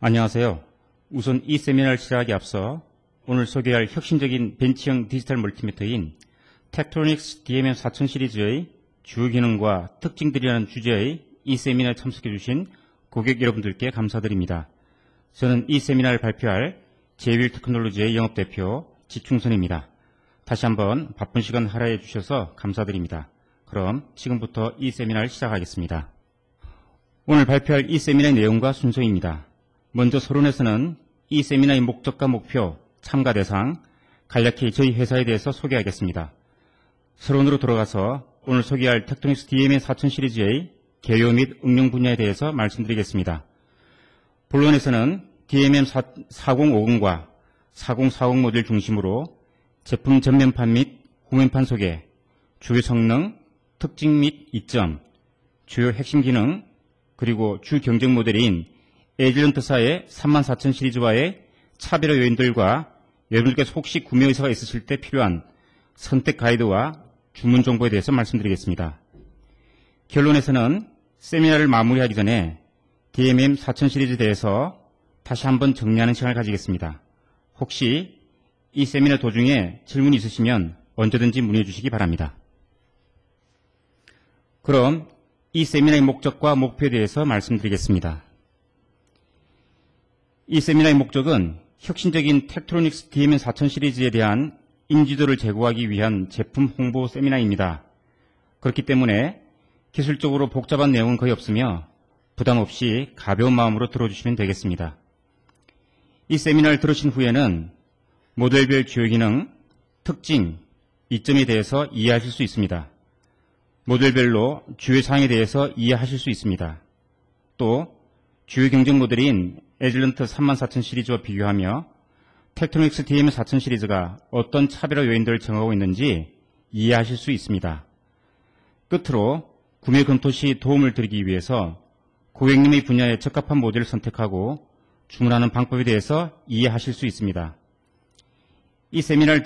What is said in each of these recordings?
안녕하세요. 우선 이 세미나를 시작하기 앞서 오늘 소개할 혁신적인 벤치형 디지털 멀티미터인 텍트로닉스 DMM4000 시리즈의 주요 기능과 특징들이라는 주제의 이 세미나에 참석해 주신 고객 여러분들께 감사드립니다. 저는 이 세미나를 발표할 제윌 테크놀로지의 영업대표 지충선입니다. 다시 한번 바쁜 시간 할애해 주셔서 감사드립니다. 그럼 지금부터 이 세미나를 시작하겠습니다. 오늘 발표할 이 세미나의 내용과 순서입니다. 먼저 서론에서는 이 세미나의 목적과 목표, 참가 대상, 간략히 저희 회사에 대해서 소개하겠습니다. 서론으로 돌아가서 오늘 소개할 텍트로닉스 DMM4000 시리즈의 개요 및 응용 분야에 대해서 말씀드리겠습니다. 본론에서는 DMM4050과 4040 모델 중심으로 제품 전면판 및 후면판 소개, 주요 성능, 특징 및 이점, 주요 핵심 기능, 그리고 주 경쟁 모델인 에질런트사의 34000 시리즈와의 차별화 요인들과 여러분들께서 혹시 구매 의사가 있으실 때 필요한 선택 가이드와 주문 정보에 대해서 말씀드리겠습니다. 결론에서는 세미나를 마무리하기 전에 DMM4000 시리즈에 대해서 다시 한번 정리하는 시간을 가지겠습니다. 혹시 이 세미나 도중에 질문이 있으시면 언제든지 문의해 주시기 바랍니다. 그럼 이 세미나의 목적과 목표에 대해서 말씀드리겠습니다. 이 세미나의 목적은 혁신적인 텍트로닉스 DMM4000 시리즈에 대한 인지도를 제고하기 위한 제품 홍보 세미나입니다. 그렇기 때문에 기술적으로 복잡한 내용은 거의 없으며 부담 없이 가벼운 마음으로 들어주시면 되겠습니다. 이 세미나를 들으신 후에는 모델별 주요 기능, 특징, 이점에 대해서 이해하실 수 있습니다. 모델별로 주요 사항에 대해서 이해하실 수 있습니다. 또 주요 경쟁 모델인 에질런트 34000 시리즈와 비교하며 텍트로닉스 DMM4000 시리즈가 어떤 차별화 요인들을 정하고 있는지 이해하실 수 있습니다. 끝으로 구매 검토 시 도움을 드리기 위해서 고객님의 분야에 적합한 모델을 선택하고 주문하는 방법에 대해서 이해하실 수 있습니다. 이 세미나를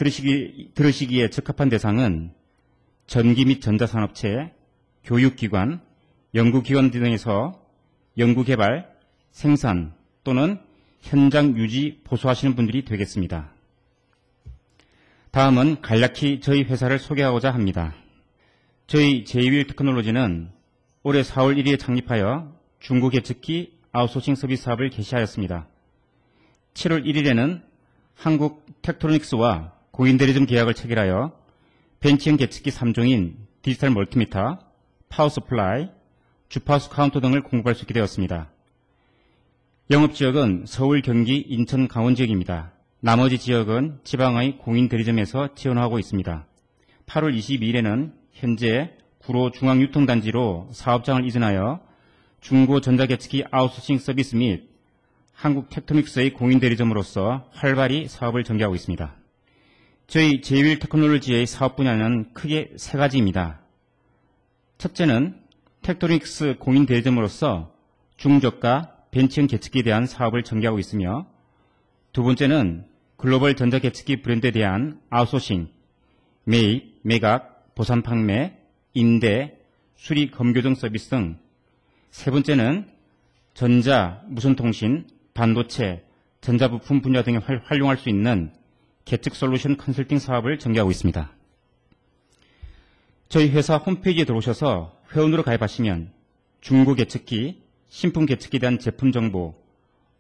들으시기에 적합한 대상은 전기 및 전자산업체, 교육기관, 연구기관 등에서 연구개발, 생산 또는 현장 유지, 보수하시는 분들이 되겠습니다. 다음은 간략히 저희 회사를 소개하고자 합니다. 저희 제윌 테크놀로지는 올해 4월 1일에 창립하여 중고 계측기 아웃소싱 서비스 사업을 개시하였습니다. 7월 1일에는 한국 텍트로닉스와 공인대리점 계약을 체결하여 벤치형 계측기 3종인 디지털 멀티미터, 파워 서플라이, 주파수 카운터 등을 공급할 수 있게 되었습니다. 영업지역은 서울, 경기, 인천, 강원 지역입니다. 나머지 지역은 지방의 공인대리점에서 지원하고 있습니다. 8월 22일에는 현재 구로 중앙유통단지로 사업장을 이전하여 중고 전자계측기 아웃소싱 서비스 및 한국 텍트로닉스의 공인대리점으로서 활발히 사업을 전개하고 있습니다. 저희 제윌 테크놀로지의 사업 분야는 크게 세 가지입니다. 첫째는 텍트로닉스 공인대리점으로서 중저가 벤치형 계측기에 대한 사업을 전개하고 있으며, 두 번째는 글로벌 전자계측기 브랜드에 대한 아웃소싱, 매입, 매각, 보상 판매, 임대, 수리, 검교정 서비스 등, 세 번째는 전자, 무선통신, 반도체, 전자부품 분야 등에 활용할 수 있는 계측 솔루션 컨설팅 사업을 전개하고 있습니다. 저희 회사 홈페이지에 들어오셔서 회원으로 가입하시면 중고 계측기, 신품 계측기에 대한 제품 정보,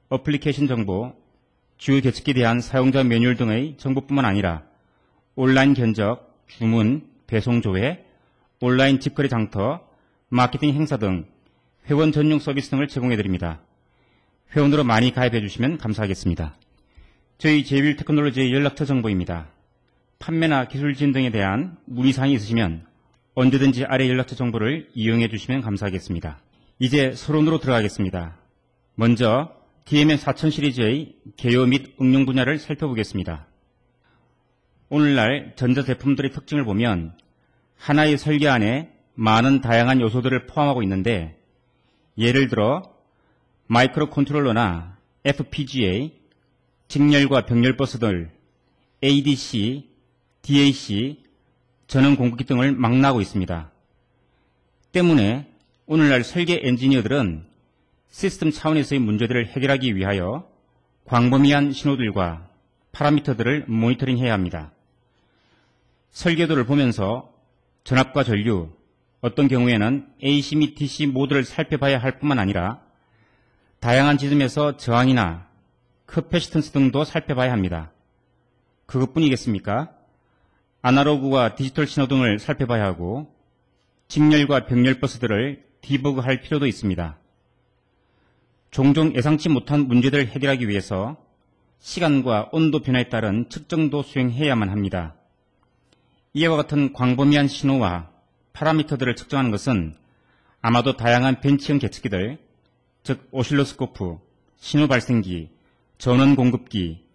어플리케이션 정보, 주요 계측기에 대한 사용자 매뉴얼 등의 정보뿐만 아니라 온라인 견적, 주문, 배송 조회, 온라인 직거래 장터, 마케팅 행사 등 회원 전용 서비스 등을 제공해드립니다. 회원으로 많이 가입해 주시면 감사하겠습니다. 저희 제윌 테크놀로지의 연락처 정보입니다. 판매나 기술 지원 등에 대한 문의사항이 있으시면 언제든지 아래 연락처 정보를 이용해 주시면 감사하겠습니다. 이제 서론으로 들어가겠습니다. 먼저 DMM4000 시리즈의 개요 및 응용 분야를 살펴보겠습니다. 오늘날 전자제품들의 특징을 보면 하나의 설계 안에 많은 다양한 요소들을 포함하고 있는데, 예를 들어 마이크로 컨트롤러나 FPGA, 직렬과 병렬 버스들, ADC, DAC, 전원 공급기 등을 망라하고 있습니다. 때문에 오늘날 설계 엔지니어들은 시스템 차원에서의 문제들을 해결하기 위하여 광범위한 신호들과 파라미터들을 모니터링해야 합니다. 설계도를 보면서 전압과 전류, 어떤 경우에는 AC 및 DC 모드를 살펴봐야 할 뿐만 아니라 다양한 지점에서 저항이나 커패시턴스 등도 살펴봐야 합니다. 그것뿐이겠습니까? 아날로그와 디지털 신호등을 살펴봐야 하고 직렬과 병렬 버스들을 디버그할 필요도 있습니다. 종종 예상치 못한 문제들을 해결하기 위해서 시간과 온도 변화에 따른 측정도 수행해야만 합니다. 이와 같은 광범위한 신호와 파라미터들을 측정하는 것은 아마도 다양한 벤치형 계측기들, 즉 오실로스코프, 신호 발생기, 전원 공급기,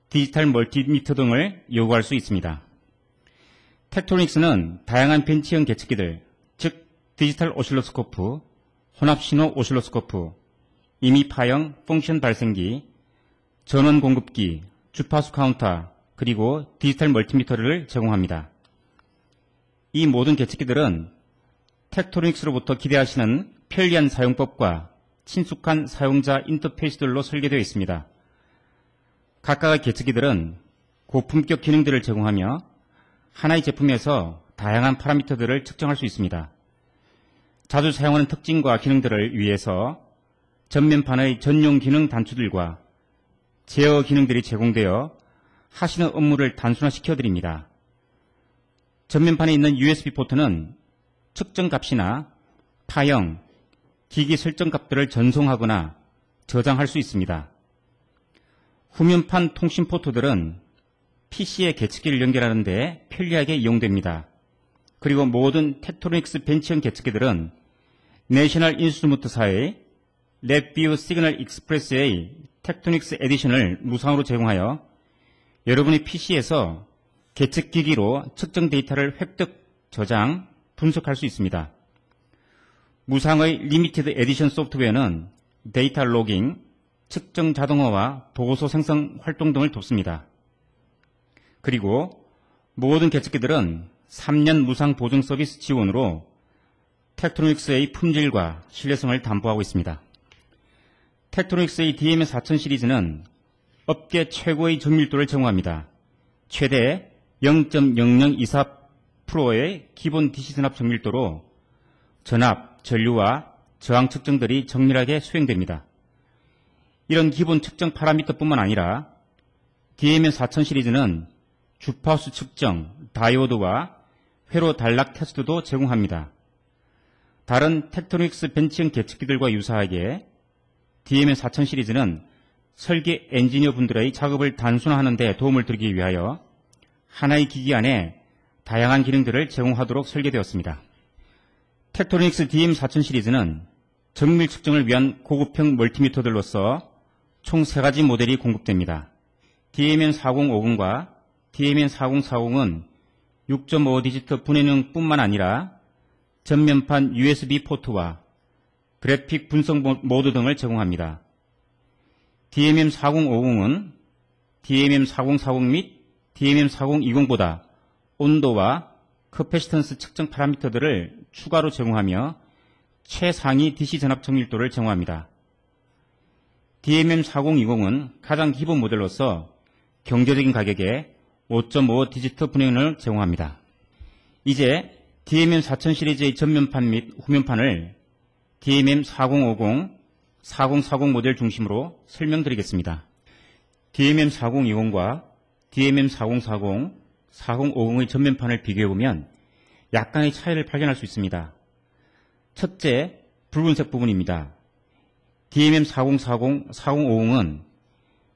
디지털 멀티미터 등을 요구할 수 있습니다. 텍토닉스는 다양한 벤치형 계측기들, 즉 디지털 오실로스코프, 혼합신호 오실로스코프, 임의파형 펑션 발생기, 전원 공급기, 주파수 카운터, 그리고 디지털 멀티미터를 제공합니다. 이 모든 계측기들은 텍토닉스로부터 기대하시는 편리한 사용법과 친숙한 사용자 인터페이스들로 설계되어 있습니다. 각각의 계측기들은 고품격 기능들을 제공하며 하나의 제품에서 다양한 파라미터들을 측정할 수 있습니다. 자주 사용하는 특징과 기능들을 위해서 전면판의 전용 기능 단추들과 제어 기능들이 제공되어 하시는 업무를 단순화시켜 드립니다. 전면판에 있는 USB 포트는 측정 값이나 파형, 기기 설정 값들을 전송하거나 저장할 수 있습니다. 후면판 통신 포트들은 PC의 계측기를 연결하는 데 편리하게 이용됩니다. 그리고 모든 텍토닉스 벤치형 계측기들은 내셔널 인스트루먼트사의 랩뷰 시그널 익스프레스의 텍토닉스 에디션을 무상으로 제공하여 여러분의 PC에서 계측기기로 측정 데이터를 획득, 저장, 분석할 수 있습니다. 무상의 리미티드 에디션 소프트웨어는 데이터 로깅, 측정 자동화와 보고서 생성 활동 등을 돕습니다. 그리고 모든 계측기들은 3년 무상 보증 서비스 지원으로 텍토닉스의 품질과 신뢰성을 담보하고 있습니다. 텍토닉스의 DMM4000 시리즈는 업계 최고의 정밀도를 제공합니다. 최대 0.0024%의 기본 DC 전압 정밀도로 전압, 전류와 저항 측정들이 정밀하게 수행됩니다. 이런 기본 측정 파라미터뿐만 아니라 DMM4000 시리즈는 주파수 측정, 다이오드와 회로 단락 테스트도 제공합니다. 다른 텍토닉스 벤치형 계측기들과 유사하게 DMM4000 시리즈는 설계 엔지니어 분들의 작업을 단순화하는 데 도움을 드리기 위하여 하나의 기기 안에 다양한 기능들을 제공하도록 설계되었습니다. 텍토닉스 DM4000 시리즈는 정밀 측정을 위한 고급형 멀티미터들로서 총 3가지 모델이 공급됩니다. DMM4050과 DMM4040은 6.5 디지트 분해능뿐만 아니라 전면판 USB 포트와 그래픽 분석 모드 등을 제공합니다. DMM4050은 DMM4040 및 DMM4020보다 온도와 커패시턴스 측정 파라미터들을 추가로 제공하며 최상위 DC 전압 정밀도를 제공합니다. DMM4020은 가장 기본 모델로서 경제적인 가격에 5.5 디지트 분해능을 제공합니다. 이제 DMM4000 시리즈의 전면판 및 후면판을 DMM4050, 4040 모델 중심으로 설명드리겠습니다. DMM4020과 DMM4040, 4050의 전면판을 비교해보면 약간의 차이를 발견할 수 있습니다. 첫째, 붉은색 부분입니다. DMM4040, 4050은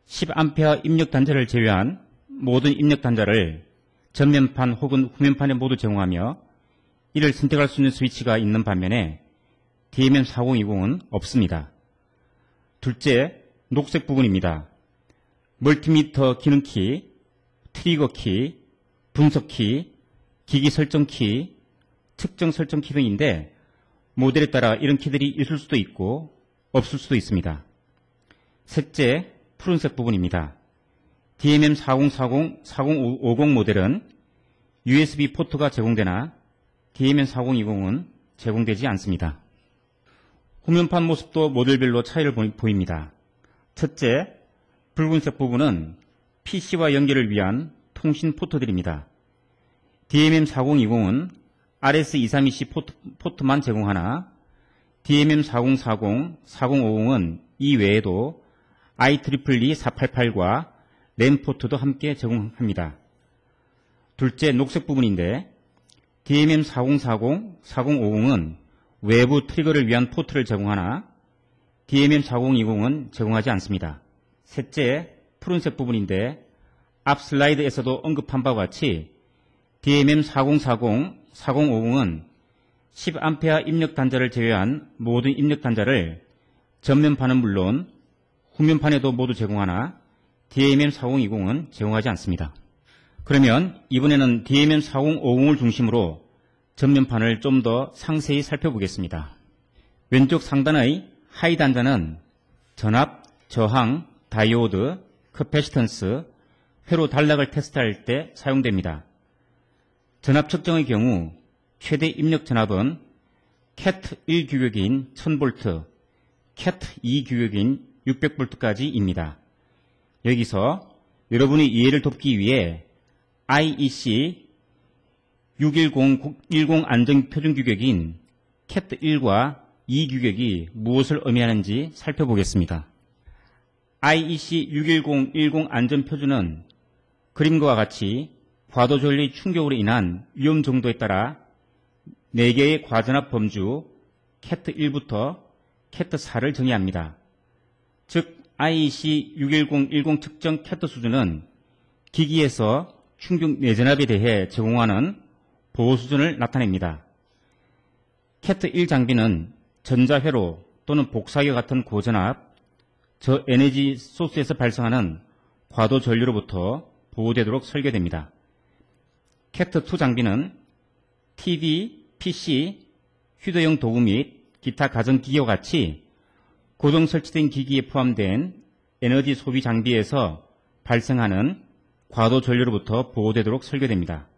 10A 입력 단자를 제외한 모든 입력 단자를 전면판 혹은 후면판에 모두 제공하며 이를 선택할 수 있는 스위치가 있는 반면에 DMM4020은 없습니다. 둘째, 녹색 부분입니다. 멀티미터 기능키, 트리거키, 분석키, 기기 설정키, 측정 설정키 등인데 모델에 따라 이런 키들이 있을 수도 있고 없을 수도 있습니다. 셋째, 푸른색 부분입니다. DMM4040, 4050 모델은 USB 포트가 제공되나 DMM4020은 제공되지 않습니다. 후면판 모습도 모델별로 차이를 보입니다. 첫째, 붉은색 부분은 PC와 연결을 위한 통신 포트들입니다. DMM4020은 RS232C 포트만 제공하나 DMM4040, 4050은 이 외에도 IEEE 488과 랜 포트도 함께 제공합니다. 둘째, 녹색 부분인데 DMM4040, 4050은 외부 트리거를 위한 포트를 제공하나 DMM4020은 제공하지 않습니다. 셋째, 푸른색 부분인데 앞 슬라이드에서도 언급한 바와 같이 DMM4040, 4050은 10A 입력 단자를 제외한 모든 입력 단자를 전면판은 물론 후면판에도 모두 제공하나 DMM4020은 제공하지 않습니다. 그러면 이번에는 DMM4050을 중심으로 전면판을 좀 더 상세히 살펴보겠습니다. 왼쪽 상단의 하이 단자는 전압, 저항, 다이오드, 커패시턴스, 회로 단락을 테스트할 때 사용됩니다. 전압 측정의 경우 최대 입력 전압은 CAT 1 규격인 1000V, CAT 2 규격인 600V까지입니다. 여기서 여러분의 이해를 돕기 위해 IEC 61010 안정 표준 규격인 CAT 1과 2 규격이 무엇을 의미하는지 살펴보겠습니다. IEC 61010 안전 표준은 그림과 같이 과도 전류 충격으로 인한 위험 정도에 따라 4개의 과전압 범주 CAT 1부터 CAT 4를 정의합니다. 즉 IEC 61010 측정 CAT 수준은 기기에서 충격 내전압에 대해 제공하는 보호 수준을 나타냅니다. CAT 1 장비는 전자회로 또는 복사기와 같은 고전압, 저에너지 소스에서 발생하는 과도 전류로부터 보호되도록 설계됩니다. CAT 2 장비는 TV, PC, 휴대용 도구 및 기타 가전기기와 같이 고정 설치된 기기에 포함된 에너지 소비 장비에서 발생하는 과도 전류로부터 보호되도록 설계됩니다.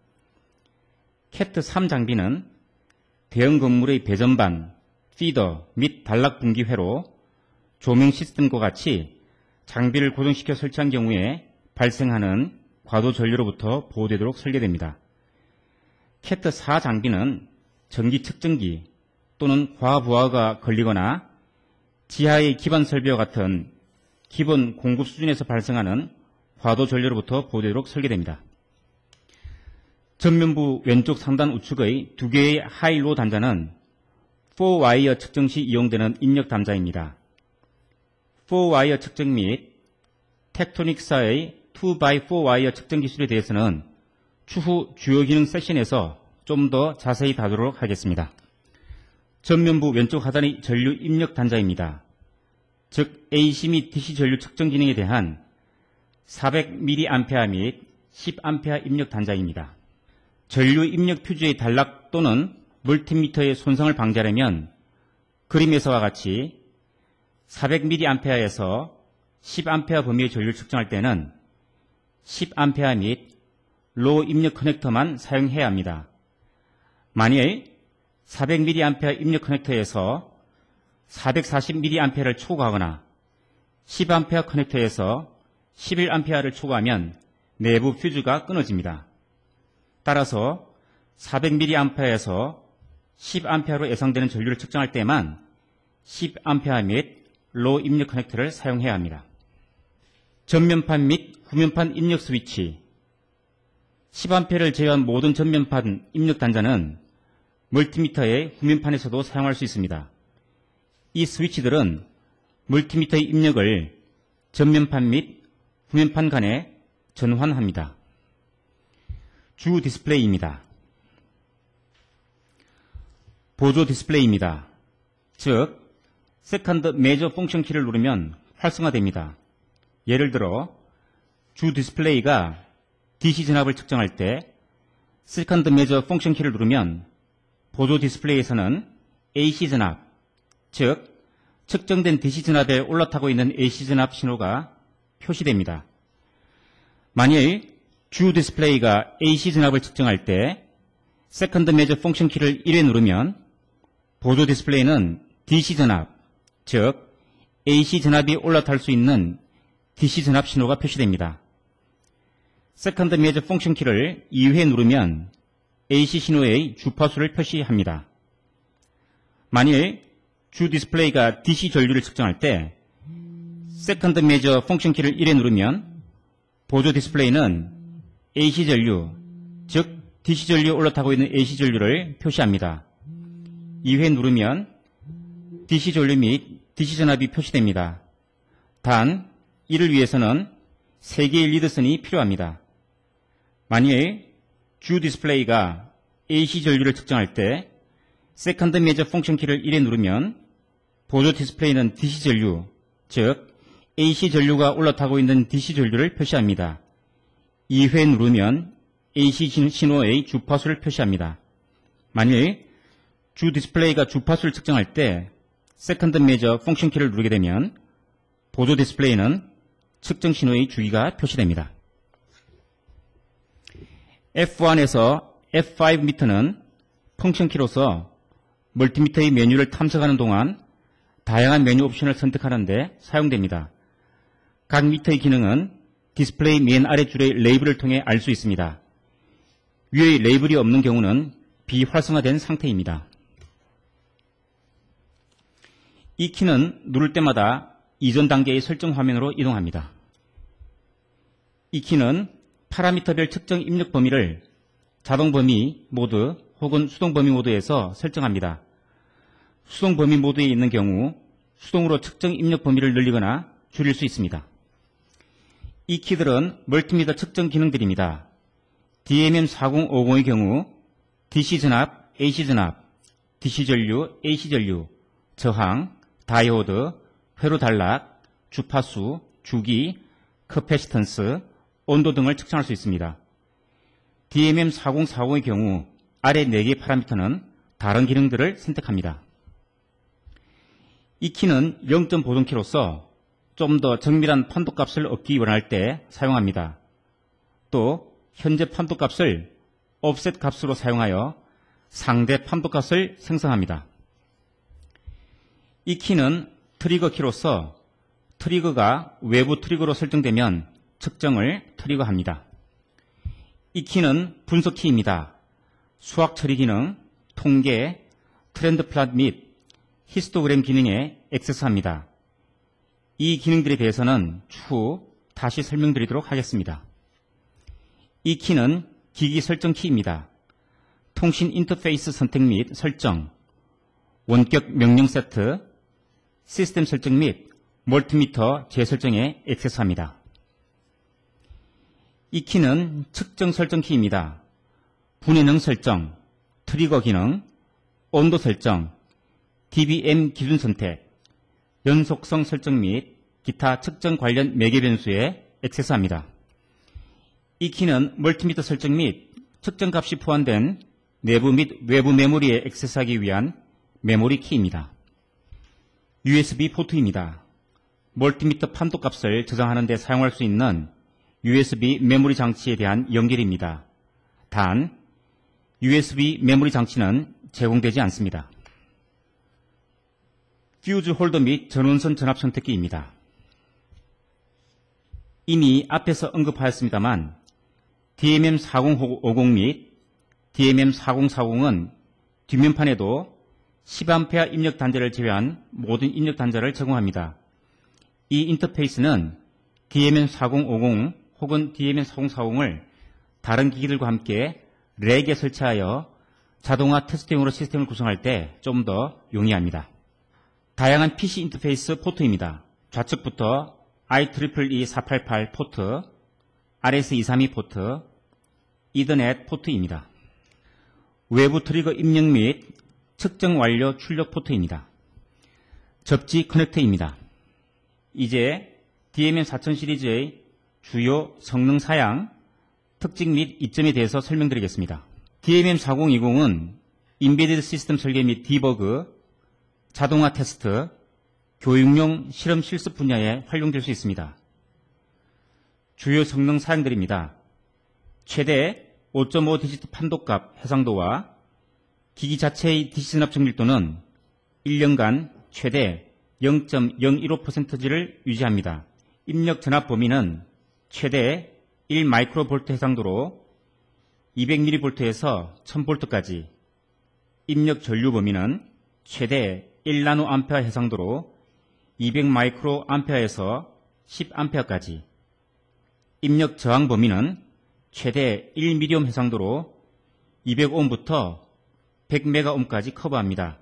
CAT 3 장비는 대형 건물의 배전반, 피더 및 단락 분기회로 조명 시스템과 같이 장비를 고정시켜 설치한 경우에 발생하는 과도 전류로부터 보호되도록 설계됩니다. CAT 4 장비는 전기 측정기 또는 과부하가 걸리거나 지하의 기반 설비와 같은 기본 공급 수준에서 발생하는 과도 전류로부터 보호되도록 설계됩니다. 전면부 왼쪽 상단 우측의 2개의 하이로 단자는 4와이어 측정 시 이용되는 입력 단자입니다. 4와이어 측정 및 텍토닉사의 2x4와이어 측정 기술에 대해서는 추후 주요 기능 세션에서 좀 더 자세히 다루도록 하겠습니다. 전면부 왼쪽 하단의 전류 입력 단자입니다. 즉 AC 및 DC 전류 측정 기능에 대한 400mA 및 10A 입력 단자입니다. 전류 입력 퓨즈의 단락 또는 멀티미터의 손상을 방지하려면 그림에서와 같이 400mA에서 10A 범위의 전류를 측정할 때는 10A 및 로우 입력 커넥터만 사용해야 합니다. 만일 400mA 입력 커넥터에서 440mA를 초과하거나 10A 커넥터에서 11A를 초과하면 내부 퓨즈가 끊어집니다. 따라서 400mA에서 10A로 예상되는 전류를 측정할 때만 10A 및 로우 입력 커넥터를 사용해야 합니다. 전면판 및 후면판 입력 스위치 10A를 제외한 모든 전면판 입력 단자는 멀티미터의 후면판에서도 사용할 수 있습니다. 이 스위치들은 멀티미터의 입력을 전면판 및 후면판 간에 전환합니다. 주 디스플레이입니다. 보조 디스플레이입니다. 즉, 세컨드 메이저 펑션 키를 누르면 활성화됩니다. 예를 들어 주 디스플레이가 DC 전압을 측정할 때 세컨드 메이저 펑션 키를 누르면 보조 디스플레이에서는 AC 전압, 즉 측정된 DC 전압에 올라타고 있는 AC 전압 신호가 표시됩니다. 만일 주 디스플레이가 AC 전압을 측정할 때 세컨드 메이저 펑션 키를 1회 누르면 보조 디스플레이는 DC 전압, 즉 AC 전압이 올라탈 수 있는 DC 전압 신호가 표시됩니다. 세컨드 메저 펑션 키를 2회 누르면 AC 신호의 주파수를 표시합니다. 만일 주 디스플레이가 DC 전류를 측정할 때 세컨드 메저 펑션 키를 1회 누르면 보조 디스플레이는 AC 전류, 즉 DC 전류에 올라타고 있는 AC 전류를 표시합니다. 2회 누르면 DC 전류 및 DC 전압이 표시됩니다. 단, 이를 위해서는 3개의 리드선이 필요합니다. 만일 주 디스플레이가 AC 전류를 측정할 때 세컨드 메저 펑션 키를 1회 누르면 보조 디스플레이는 DC 전류, 즉 AC 전류가 올라타고 있는 DC 전류를 표시합니다. 2회 누르면 AC 신호의 주파수를 표시합니다. 만일 주 디스플레이가 주파수를 측정할 때 세컨드 메저 펑션 키를 누르게 되면 보조 디스플레이는 측정 신호의 주기가 표시됩니다. F1에서 F5미터는 펑션 키로서 멀티미터의 메뉴를 탐색하는 동안 다양한 메뉴 옵션을 선택하는 데 사용됩니다. 각 미터의 기능은 디스플레이 맨 아래줄의 레이블을 통해 알 수 있습니다. 위의 레이블이 없는 경우는 비활성화된 상태입니다. 이 키는 누를 때마다 이전 단계의 설정 화면으로 이동합니다. 이 키는 파라미터별 측정 입력 범위를 자동 범위 모드 혹은 수동 범위 모드에서 설정합니다. 수동 범위 모드에 있는 경우 수동으로 측정 입력 범위를 늘리거나 줄일 수 있습니다. 이 키들은 멀티미터 측정 기능들입니다. DMM4050의 경우 DC 전압, AC 전압, DC 전류, AC 전류, 저항, 다이오드, 회로 단락, 주파수, 주기, 커패시턴스, 온도 등을 측정할 수 있습니다. DMM4040의 경우 아래 4개의 파라미터는 다른 기능들을 선택합니다. 이 키는 0점 보정키로서 좀 더 정밀한 판도값을 얻기 원할 때 사용합니다. 또 현재 판도값을 옵셋 값으로 사용하여 상대 판도값을 생성합니다. 이 키는 트리거 키로서 트리거가 외부 트리거로 설정되면 측정을 트리거합니다. 이 키는 분석 키입니다. 수학 처리 기능, 통계, 트렌드 플롯 및 히스토그램 기능에 액세스합니다. 이 기능들에 대해서는 추후 다시 설명드리도록 하겠습니다. 이 키는 기기 설정 키입니다. 통신 인터페이스 선택 및 설정, 원격 명령 세트, 시스템 설정 및 멀티미터 재설정에 액세스합니다. 이 키는 측정 설정 키입니다. 분해능 설정, 트리거 기능, 온도 설정, DBM 기준 선택, 연속성 설정 및 기타 측정 관련 매개 변수에 액세스합니다. 이 키는 멀티미터 설정 및 측정 값이 포함된 내부 및 외부 메모리에 액세스하기 위한 메모리 키입니다. USB 포트입니다. 멀티미터 판도 값을 저장하는 데 사용할 수 있는 USB 메모리 장치에 대한 연결입니다. 단, USB 메모리 장치는 제공되지 않습니다. 퓨즈 홀더 및 전원선 전압 선택기입니다. 이미 앞에서 언급하였습니다만 DMM4050 및 DMM4040은 뒷면판에도 10A 입력 단자를 제외한 모든 입력 단자를 제공합니다. 이 인터페이스는 DMM4050 혹은 DMM4040을 다른 기기들과 함께 렉에 설치하여 자동화 테스트용으로 시스템을 구성할 때 좀 더 용이합니다. 다양한 PC 인터페이스 포트입니다. 좌측부터 IEEE 488 포트, RS232 포트, 이더넷 포트입니다. 외부 트리거 입력 및 측정 완료 출력 포트입니다. 접지 커넥터입니다. 이제 DMM4000 시리즈의 주요 성능 사양, 특징 및 이점에 대해서 설명드리겠습니다. DMM4020은 인베디드 시스템 설계 및 디버그, 자동화 테스트, 교육용 실험 실습 분야에 활용될 수 있습니다. 주요 성능 사양들입니다. 최대 5.5 디지트 판도값 해상도와 기기 자체의 DC 전압 정밀도는 1년간 최대 0.015%를 유지합니다. 입력 전압 범위는 최대 1마이크로볼트 해상도로 200mV에서 1000V까지, 입력 전류 범위는 최대 1나노암페어 해상도로 200마이크로암페어에서 10A까지, 입력 저항 범위는 최대 1미리옴 해상도로 200옴부터 100메가옴까지 커버합니다.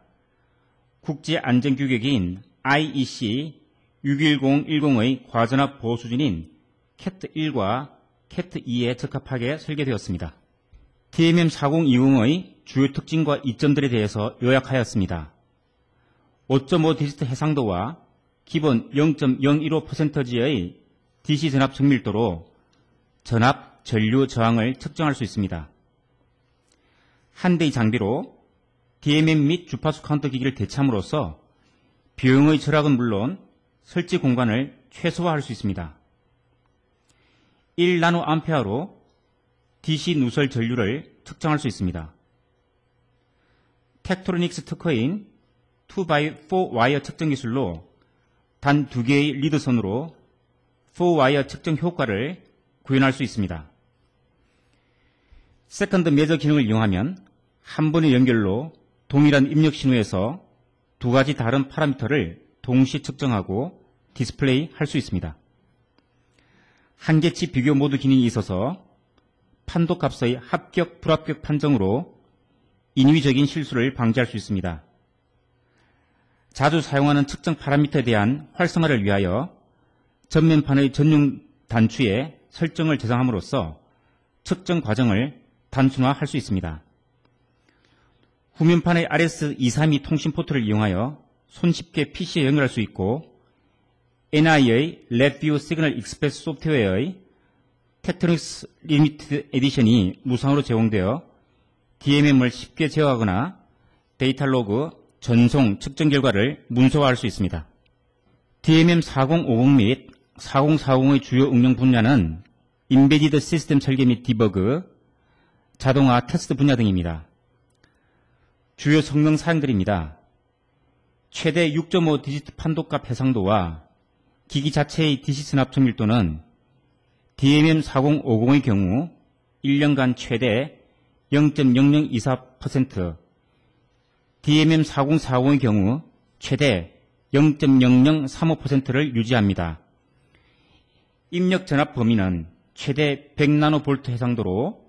국제안전규격인 IEC 61010의 과전압 보호 수준인 cat1과 cat2에 적합하게 설계되었습니다. DMM4020의 주요 특징과 이점들에 대해서 요약하였습니다. 5.5 디지트 해상도와 기본 0.015%의 DC 전압 정밀도로 전압, 전류 저항을 측정할 수 있습니다. 한 대의 장비로 DMM 및 주파수 카운터 기기를 대체함으로써 비용의 절약은 물론 설치 공간을 최소화할 수 있습니다. 1나노암페어로 DC 누설 전류를 측정할 수 있습니다. 텍트로닉스 특허인 2x4 와이어 측정 기술로 단 2개의 리드선으로 4와이어 측정 효과를 구현할 수 있습니다. 세컨드 메저 기능을 이용하면 한 번의 연결로 동일한 입력 신호에서 두 가지 다른 파라미터를 동시 측정하고 디스플레이 할 수 있습니다. 한계치 비교 모드 기능이 있어서 판도값의 합격, 불합격 판정으로 인위적인 실수를 방지할 수 있습니다. 자주 사용하는 측정 파라미터에 대한 활성화를 위하여 전면판의 전용 단추에 설정을 저장함으로써 측정 과정을 단순화할 수 있습니다. 후면판의 RS232 통신 포트를 이용하여 손쉽게 PC에 연결할 수 있고 NI의 LabVIEW 시그널 익스프레스 소프트웨어의 텍트로닉스 리미티드 에디션이 무상으로 제공되어 DMM을 쉽게 제어하거나 데이터 로그, 전송, 측정 결과를 문서화할 수 있습니다. DMM 4050 및 4040의 주요 응용 분야는 인베디드 시스템 설계 및 디버그, 자동화 테스트 분야 등입니다. 주요 성능 사양들입니다. 최대 6.5 디지트 판도값 해상도와 기기 자체의 DC 전압 정밀도는 DMM 4050의 경우 1년간 최대 0.0024%, DMM 4040의 경우 최대 0.0035%를 유지합니다. 입력 전압 범위는 최대 100나노볼트 해상도로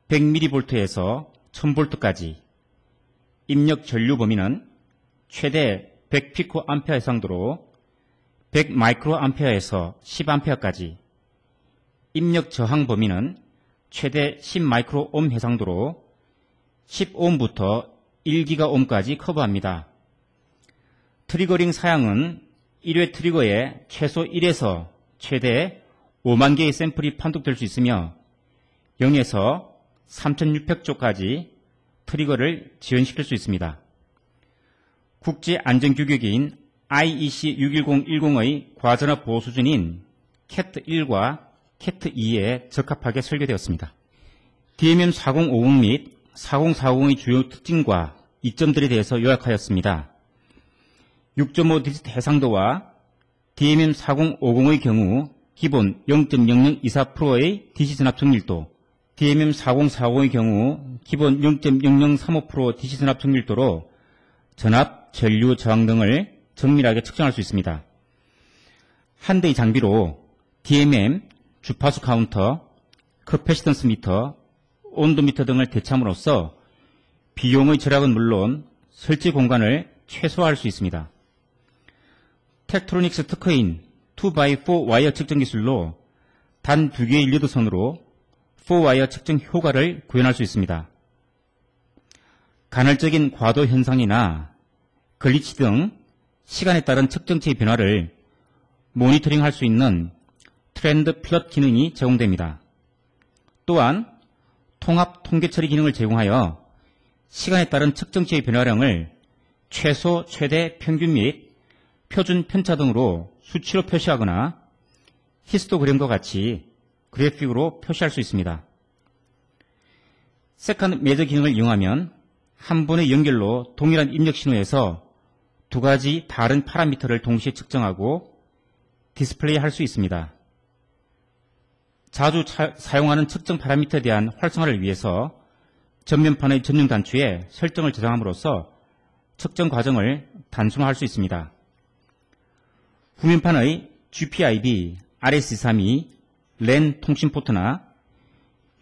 100mV에서 1000V까지, 입력 전류 범위는 최대 100피코암페어 해상도로 100마이크로암페어에서 10A까지, 입력 저항 범위는 최대 10마이크로옴 해상도로 10옴부터 1기가옴까지 커버합니다. 트리거링 사양은 1회 트리거에 최소 1에서 최대 5만 개의 샘플이 판독될 수 있으며 0에서 3600조까지 트리거를 지원시킬 수 있습니다. 국제안전규격인 IEC 61010의 과전압 보호 수준인 cat1과 cat2에 적합하게 설계되었습니다. DMM 4050 및 4040의 주요 특징과 이점들에 대해서 요약하였습니다. 6.5 디지트 해상도와 DMM 4050의 경우 기본 0.0024%의 DC 전압 정밀도, DMM 4040의 경우 기본 0.0035% DC 전압 정밀도로 전압, 전류, 저항 등을 정밀하게 측정할 수 있습니다. 한 대의 장비로 DMM, 주파수 카운터, 커패시턴스 미터, 온도 미터 등을 대체함으로써 비용의 절약은 물론 설치 공간을 최소화할 수 있습니다. 텍트로닉스 특허인 2x4 와이어 측정 기술로 단 2개의 리드선으로 4와이어 측정 효과를 구현할 수 있습니다. 간헐적인 과도 현상이나 글리치 등 시간에 따른 측정치의 변화를 모니터링할 수 있는 트렌드 플롯 기능이 제공됩니다. 또한 통합 통계 처리 기능을 제공하여 시간에 따른 측정치의 변화량을 최소, 최대, 평균 및 표준 편차 등으로 수치로 표시하거나 히스토그램과 같이 그래픽으로 표시할 수 있습니다. 세컨드 메저 기능을 이용하면 한 번의 연결로 동일한 입력 신호에서 두 가지 다른 파라미터를 동시에 측정하고 디스플레이할 수 있습니다. 자주 사용하는 측정 파라미터에 대한 활성화를 위해서 전면판의 전용 단추에 설정을 저장함으로써 측정 과정을 단순화할 수 있습니다. 후면판의 GPIB, RS232, LAN 통신 포트나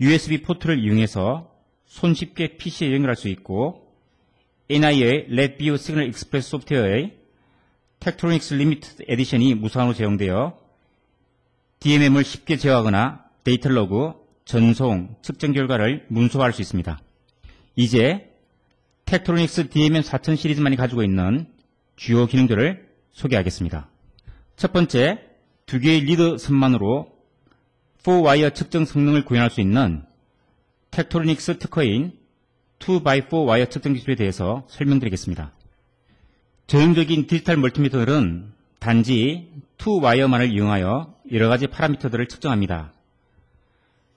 USB 포트를 이용해서 손쉽게 PC에 연결할 수 있고 NI의 LEDView 시그널 익스프레스 소프트웨어의 텍트로닉스 리미티드 에디션이 무상으로 제공되어 DMM을 쉽게 제어하거나 데이터 로그, 전송, 측정 결과를 문서화할 수 있습니다. 이제 텍트로닉스 DMM 4000 시리즈만이 가지고 있는 주요 기능들을 소개하겠습니다. 첫 번째, 두 개의 리드 선만으로 4와이어 측정 성능을 구현할 수 있는 텍트로닉스 특허인 2x4 와이어 측정 기술에 대해서 설명드리겠습니다. 전형적인 디지털 멀티미터들은 단지 2와이어만을 이용하여 여러가지 파라미터들을 측정합니다.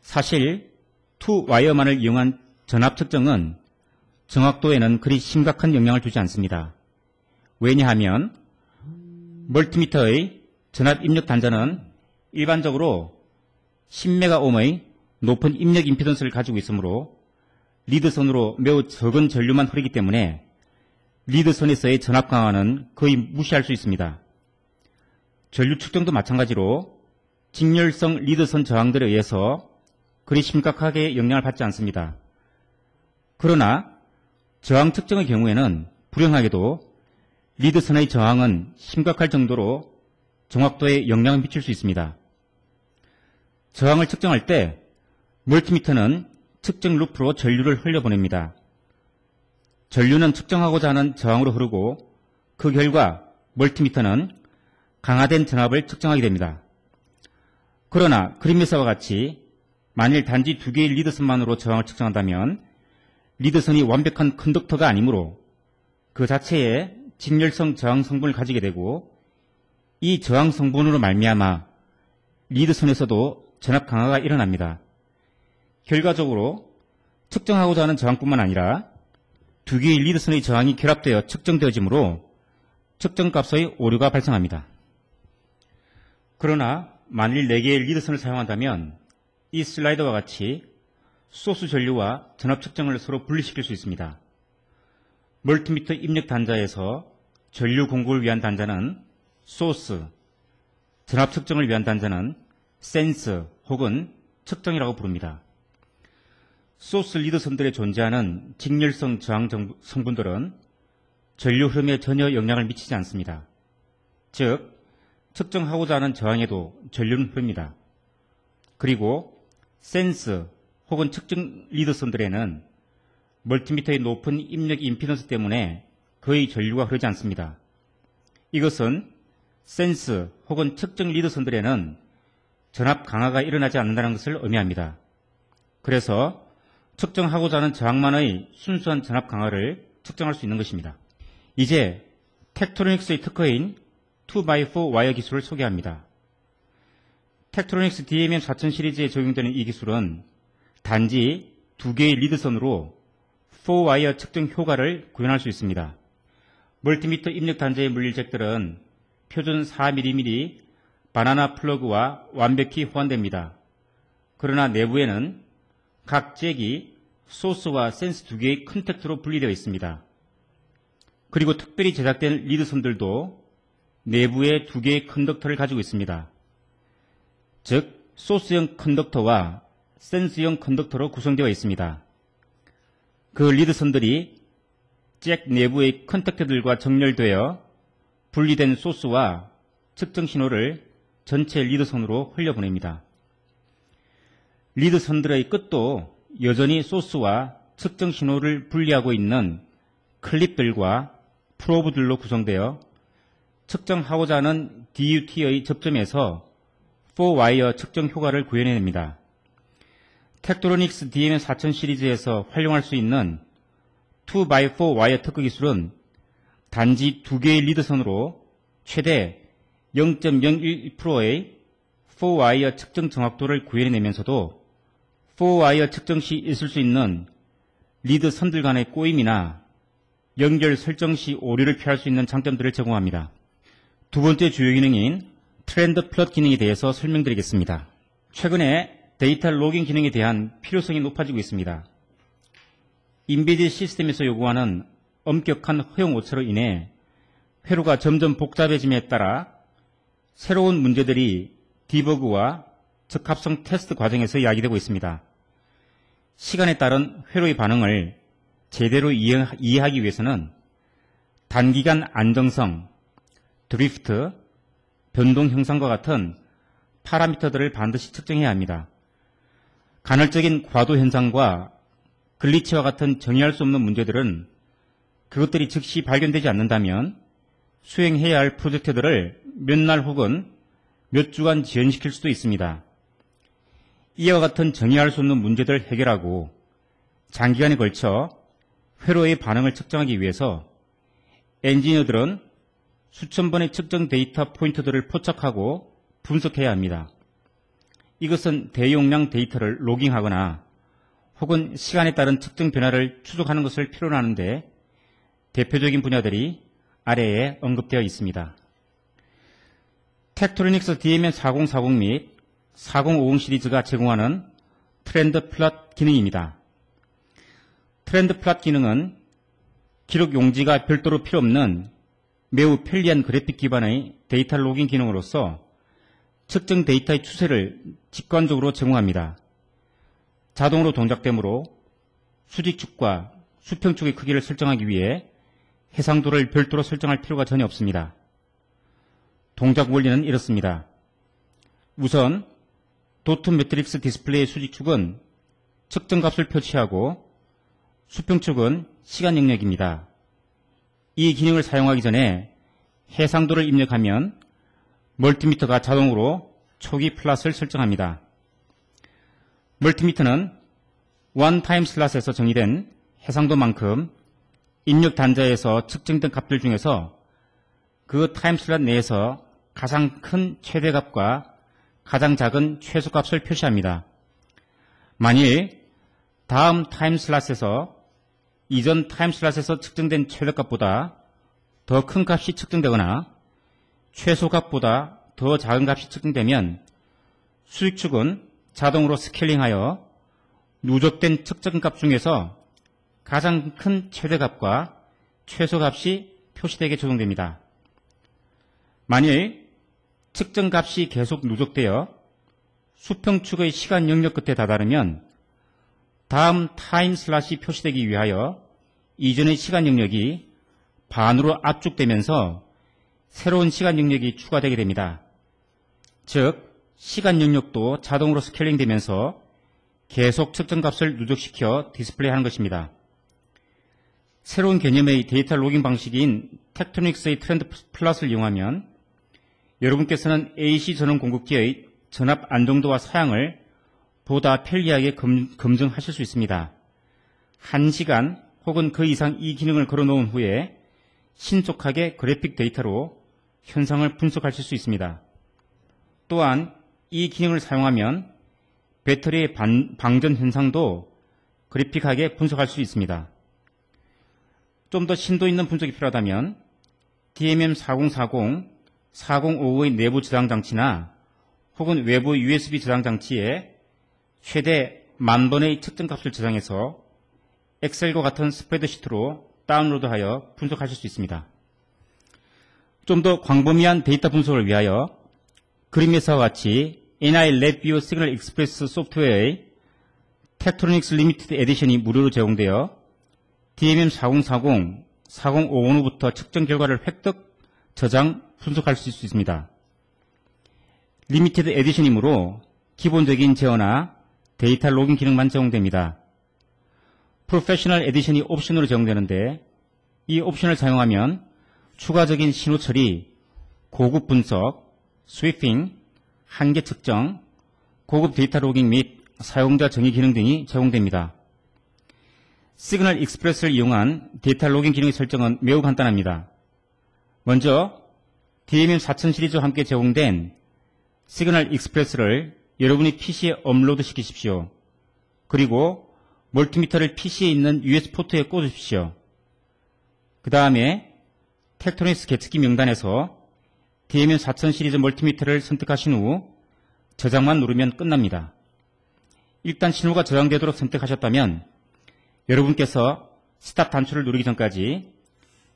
사실 2와이어만을 이용한 전압 측정은 정확도에는 그리 심각한 영향을 주지 않습니다. 왜냐하면 멀티미터의 전압 입력 단자는 일반적으로 10메가옴의 높은 입력 임피던스를 가지고 있으므로 리드선으로 매우 적은 전류만 흐르기 때문에 리드선에서의 전압 강화는 거의 무시할 수 있습니다. 전류 측정도 마찬가지로 직렬성 리드선 저항들에 의해서 그리 심각하게 영향을 받지 않습니다. 그러나 저항 측정의 경우에는 불행하게도 리드선의 저항은 심각할 정도로 정확도에 영향을 미칠 수 있습니다. 저항을 측정할 때 멀티미터는 측정 루프로 전류를 흘려보냅니다. 전류는 측정하고자 하는 저항으로 흐르고 그 결과 멀티미터는 강화된 전압을 측정하게 됩니다. 그러나 그림에서와 같이 만일 단지 두 개의 리드선만으로 저항을 측정한다면 리드선이 완벽한 컨덕터가 아니므로 그 자체에 직렬성 저항 성분을 가지게 되고 이 저항 성분으로 말미암아 리드선에서도 전압 강화가 일어납니다. 결과적으로 측정하고자 하는 저항뿐만 아니라 두 개의 리드선의 저항이 결합되어 측정되어지므로 측정값의 오류가 발생합니다. 그러나 만일 4개의 리드선을 사용한다면 이 슬라이더와 같이 소스 전류와 전압 측정을 서로 분리시킬 수 있습니다. 멀티미터 입력 단자에서 전류 공급을 위한 단자는 소스, 전압 측정을 위한 단자는 센스 혹은 측정이라고 부릅니다. 소스 리드선들에 존재하는 직렬성 저항 성분들은 전류 흐름에 전혀 영향을 미치지 않습니다. 즉, 측정하고자 하는 저항에도 전류는 흐릅니다. 그리고 센스 혹은 측정 리드선들에는 멀티미터의 높은 입력 임피던스 때문에 거의 전류가 흐르지 않습니다. 이것은 센스 혹은 측정 리드선들에는 전압 강화가 일어나지 않는다는 것을 의미합니다. 그래서 측정하고자 하는 저항만의 순수한 전압 강화를 측정할 수 있는 것입니다. 이제 텍트로닉스의 특허인 2x4 와이어 기술을 소개합니다. 텍트로닉스 DMM 4000 시리즈에 적용되는 이 기술은 단지 두 개의 리드선으로 4와이어 측정 효과를 구현할 수 있습니다. 멀티미터 입력 단자의 물리잭들은 표준 4mm 바나나 플러그와 완벽히 호환됩니다. 그러나 내부에는 각 잭이 소스와 센스 두 개의 컨택트로 분리되어 있습니다. 그리고 특별히 제작된 리드선들도 내부에 두 개의 컨덕터를 가지고 있습니다. 즉, 소스형 컨덕터와 센스형 컨덕터로 구성되어 있습니다. 그 리드선들이 잭 내부의 컨택터들과 정렬되어 분리된 소스와 측정 신호를 전체 리드선으로 흘려보냅니다. 리드선들의 끝도 여전히 소스와 측정 신호를 분리하고 있는 클립들과 프로브들로 구성되어 측정하고자 하는 DUT의 접점에서 4와이어 측정 효과를 구현해냅니다. 텍트로닉스 DMM 4000 시리즈에서 활용할 수 있는 2x4 와이어 특허 기술은 단지 두 개의 리드선으로 최대 0.01%의 4와이어 측정 정확도를 구현해내면서도 4와이어 측정 시 있을 수 있는 리드선들 간의 꼬임이나 연결 설정 시 오류를 피할 수 있는 장점들을 제공합니다. 두 번째 주요 기능인 트렌드 플롯 기능에 대해서 설명드리겠습니다. 최근에 데이터 로깅 기능에 대한 필요성이 높아지고 있습니다. 인베디드 시스템에서 요구하는 엄격한 허용 오차로 인해 회로가 점점 복잡해짐에 따라 새로운 문제들이 디버그와 적합성 테스트 과정에서 야기되고 있습니다. 시간에 따른 회로의 반응을 제대로 이해하기 위해서는 단기간 안정성, 드리프트, 변동 형상과 같은 파라미터들을 반드시 측정해야 합니다. 간헐적인 과도 현상과 글리치와 같은 정의할 수 없는 문제들은 그것들이 즉시 발견되지 않는다면 수행해야 할 프로젝트들을 몇 날 혹은 몇 주간 지연시킬 수도 있습니다. 이와 같은 정의할 수 없는 문제들을 해결하고 장기간에 걸쳐 회로의 반응을 측정하기 위해서 엔지니어들은 수천 번의 측정 데이터 포인트들을 포착하고 분석해야 합니다. 이것은 대용량 데이터를 로깅하거나 혹은 시간에 따른 측정 변화를 추적하는 것을 필요로 하는데 대표적인 분야들이 아래에 언급되어 있습니다. 텍트로닉스 DMM4040 및 4050 시리즈가 제공하는 트렌드 플롯 기능입니다. 트렌드 플롯 기능은 기록 용지가 별도로 필요 없는 매우 편리한 그래픽 기반의 데이터 로깅 기능으로서 측정 데이터의 추세를 직관적으로 제공합니다. 자동으로 동작되므로 수직축과 수평축의 크기를 설정하기 위해 해상도를 별도로 설정할 필요가 전혀 없습니다. 동작 원리는 이렇습니다. 우선 도트 매트릭스 디스플레이의 수직축은 측정값을 표시하고 수평축은 시간 영역입니다. 이 기능을 사용하기 전에 해상도를 입력하면 멀티미터가 자동으로 초기 플롯을 설정합니다. 멀티미터는 원타임 슬롯에서 정의된 해상도만큼 입력 단자에서 측정된 값들 중에서 그 타임 슬롯 내에서 가장 큰 최대값과 가장 작은 최소값을 표시합니다. 만일 다음 타임 슬롯에서 이전 타임 슬롯에서 측정된 최대값보다 더 큰 값이 측정되거나 최소값보다 더 작은 값이 측정되면 수직축은 자동으로 스케일링하여 누적된 측정값 중에서 가장 큰 최대값과 최소값이 표시되게 조정됩니다. 만일 측정값이 계속 누적되어 수평축의 시간 영역 끝에 다다르면 다음 타임 슬롯이 표시되기 위하여 이전의 시간 영역이 반으로 압축되면서 새로운 시간 영역이 추가되게 됩니다. 즉, 시간 영역도 자동으로 스케일링되면서 계속 측정값을 누적시켜 디스플레이하는 것입니다. 새로운 개념의 데이터 로깅 방식인 텍트로닉스의 트렌드 플롯을 이용하면 여러분께서는 AC 전원 공급기의 전압 안정도와 사양을 보다 편리하게 검증하실 수 있습니다. 1시간 혹은 그 이상 이 기능을 걸어놓은 후에 신속하게 그래픽 데이터로 현상을 분석하실 수 있습니다. 또한 이 기능을 사용하면 배터리의 방전 현상도 그래픽하게 분석할 수 있습니다. 좀 더 심도 있는 분석이 필요하다면 DMM4040, 4055의 내부 저장 장치나 혹은 외부 USB 저장 장치에 최대 10,000번의 측정값을 저장해서 엑셀과 같은 스프레드시트로 다운로드하여 분석하실 수 있습니다. 좀 더 광범위한 데이터 분석을 위하여 그림에서와 같이 NI LabVIEW 시그널 익스프레스 소프트웨어의 텍트로닉스 리미티드 에디션이 무료로 제공되어 DMM4040, 4050부터 측정 결과를 획득, 저장, 분석할 수 있습니다. 리미티드 에디션이므로 기본적인 제어나 데이터 로깅 기능만 제공됩니다. 프로페셔널 에디션이 옵션으로 제공되는데 이 옵션을 사용하면 추가적인 신호 처리, 고급 분석, 스위핑, 한계 측정, 고급 데이터 로깅 및 사용자 정의 기능 등이 제공됩니다. 시그널 익스프레스를 이용한 데이터 로깅 기능의 설정은 매우 간단합니다. 먼저 DMM4000 시리즈와 함께 제공된 시그널 익스프레스를 여러분이 PC에 업로드 시키십시오. 그리고 멀티미터를 PC에 있는 USB 포트에 꽂으십시오. 그 다음에 텍토닉스 계측기 명단에서 DMM4000 시리즈 멀티미터를 선택하신 후 저장만 누르면 끝납니다. 일단 신호가 저장되도록 선택하셨다면 여러분께서 스탑 단추를 누르기 전까지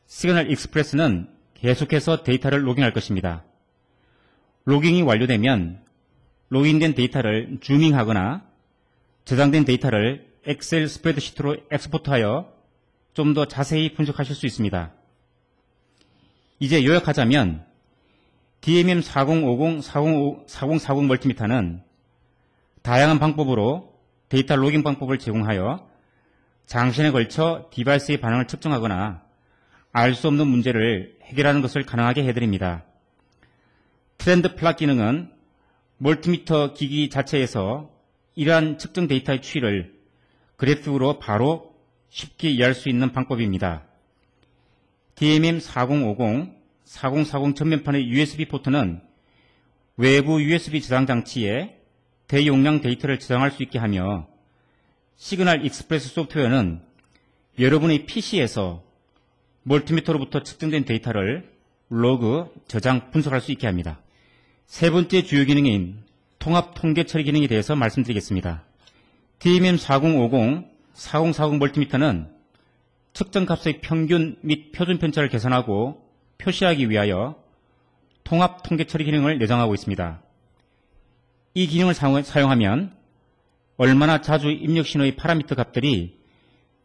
시그널 익스프레스는 계속해서 데이터를 로깅할 것입니다. 로깅이 완료되면 로그인된 데이터를 줌밍하거나 저장된 데이터를 엑셀 스프레드시트로 엑스포트하여 좀 더 자세히 분석하실 수 있습니다. 이제 요약하자면 DMM4050, 4040 멀티미터는 다양한 방법으로 데이터 로깅 방법을 제공하여 장시간에 걸쳐 디바이스의 반응을 측정하거나 알 수 없는 문제를 해결하는 것을 가능하게 해드립니다. 트렌드 플락 기능은 멀티미터 기기 자체에서 이러한 측정 데이터의 추이를 그래프로 바로 쉽게 이해할 수 있는 방법입니다. DMM4050, 4040 전면판의 USB 포트는 외부 USB 저장 장치에 대용량 데이터를 저장할 수 있게 하며 시그널 익스프레스 소프트웨어는 여러분의 PC에서 멀티미터로부터 측정된 데이터를 로그, 저장, 분석할 수 있게 합니다. 세 번째 주요 기능인 통합 통계 처리 기능에 대해서 말씀드리겠습니다. DMM4050, 4040 멀티미터는 측정 값의 평균 및 표준 편차를 계산하고 표시하기 위하여 통합 통계 처리 기능을 내장하고 있습니다. 이 기능을 사용하면 얼마나 자주 입력 신호의 파라미터 값들이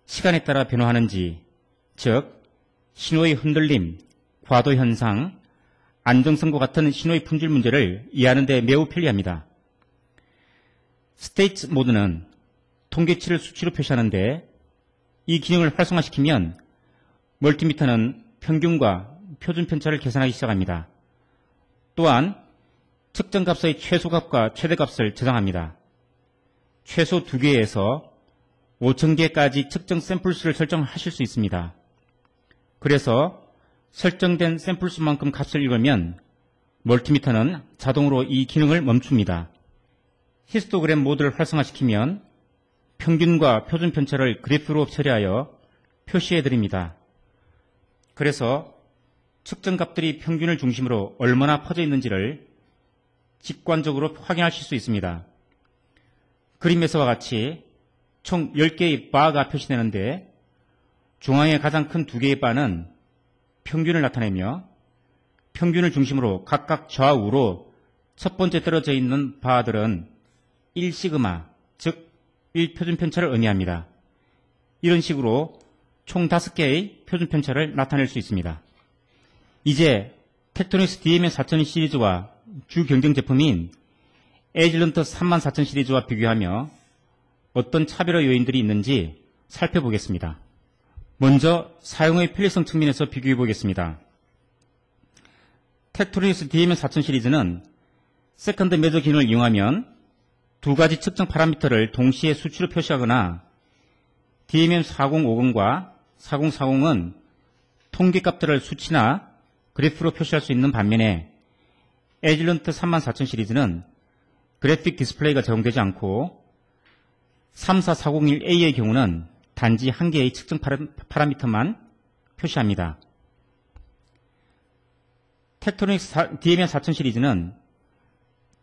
시간에 따라 변화하는지, 즉 신호의 흔들림, 과도 현상, 안정성과 같은 신호의 품질 문제를 이해하는 데 매우 편리합니다. 스테이트 모드는 통계치를 수치로 표시하는데 이 기능을 활성화시키면 멀티미터는 평균과 표준 편차를 계산하기 시작합니다. 또한 측정값의 최소값과 최대값을 저장합니다. 최소 2개에서 5000개까지 측정 샘플수를 설정하실 수 있습니다. 그래서 설정된 샘플수만큼 값을 읽으면 멀티미터는 자동으로 이 기능을 멈춥니다. 히스토그램 모드를 활성화시키면 평균과 표준 편차를 그래프로 처리하여 표시해드립니다. 그래서 측정값들이 평균을 중심으로 얼마나 퍼져 있는지를 직관적으로 확인하실 수 있습니다. 그림에서와 같이 총 10개의 바가 표시되는데 중앙에 가장 큰 2개의 바는 평균을 나타내며 평균을 중심으로 각각 좌우로 첫 번째 떨어져 있는 바들은 1시그마, 즉 1표준 편차를 의미합니다. 이런 식으로 총 5개의 표준 편차를 나타낼 수 있습니다. 이제 텍토닉스 DMM4000 시리즈와 주 경쟁 제품인 에이즐런트 34000 시리즈와 비교하며 어떤 차별화 요인들이 있는지 살펴보겠습니다. 먼저 사용의 편리성 측면에서 비교해 보겠습니다. 텍토닉스 DMM4000 시리즈는 세컨드 메저 기능을 이용하면 두 가지 측정 파라미터를 동시에 수치로 표시하거나 DMM4050과 4040은 통계값들을 수치나 그래프로 표시할 수 있는 반면에 에이즐런트 34000 시리즈는 그래픽 디스플레이가 제공되지 않고 34401A의 경우는 단지 한 개의 측정 파라미터만 표시합니다. 텍토닉스 DMM4000 시리즈는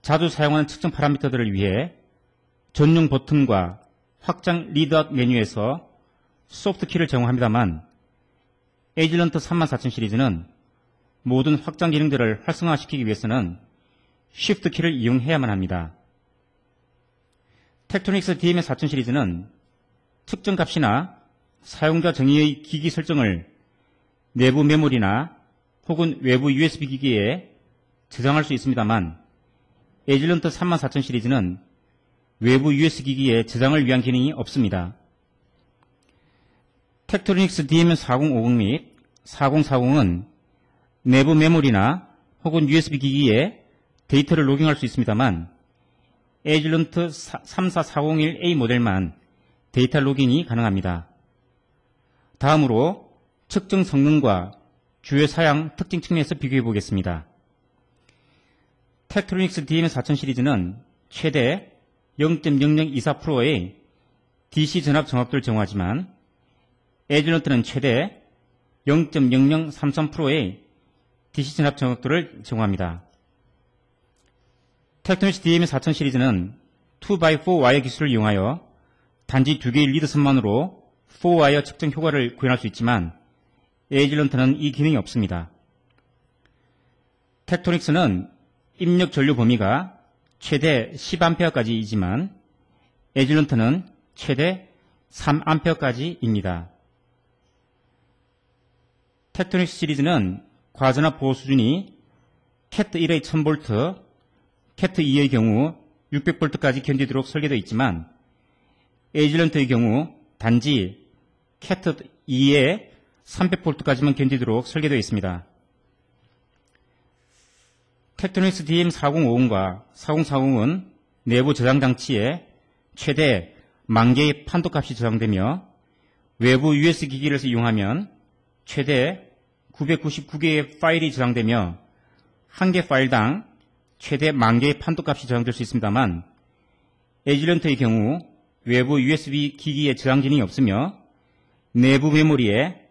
자주 사용하는 측정 파라미터들을 위해 전용 버튼과 확장 리드아웃 메뉴에서 소프트 키를 제공합니다만 에이즐런트 34000 시리즈는 모든 확장 기능들을 활성화시키기 위해서는 쉬프트 키를 이용해야만 합니다. 텍토닉스 DMM4000 시리즈는 측정값이나 사용자 정의의 기기 설정을 내부 메모리나 혹은 외부 USB 기기에 저장할 수 있습니다만 에이즐런트 34000 시리즈는 외부 USB 기기에 저장을 위한 기능이 없습니다. 텍토닉스 DMM4050 및 4040은 내부 메모리나 혹은 USB 기기에 데이터를 로깅할 수 있습니다만 에이즐런트 34401A 모델만 데이터 로깅이 가능합니다. 다음으로 측정 성능과 주요 사양 특징 측면에서 비교해 보겠습니다. 텍토닉스 DMM4000 시리즈는 최대 0.0024%의 DC 전압 정확도를 제공하지만 에이즐런트는 최대 0.0033%의 DC 전압 정확도를 제공합니다. 텍토닉스 DM4000 시리즈는 2x4 와이어 기술을 이용하여 단지 2개의 리드 선만으로 4와이어 측정 효과를 구현할 수 있지만 에이즐런트는 이 기능이 없습니다. 텍토닉스는 입력 전류 범위가 최대 10A까지이지만 에이즐런트는 최대 3A까지입니다. 텍토닉스 시리즈는 과전압 보호 수준이 cat 1의 1000V, cat 2의 경우 600V까지 견디도록 설계되어 있지만 에이즐런트의 경우 단지 cat 2의 300V까지만 견디도록 설계되어 있습니다. 텍토닉스 DM4050과 4040은 내부 저장 장치에 최대 10,000개의 판도값이 저장되며 외부 USB 기기를 이용하면 최대 999개의 파일이 저장되며 한 개 파일당 최대 10,000개의 판도값이 저장될 수 있습니다만 에이즐런트의 경우 외부 USB 기기에 저장 기능이 없으며 내부 메모리에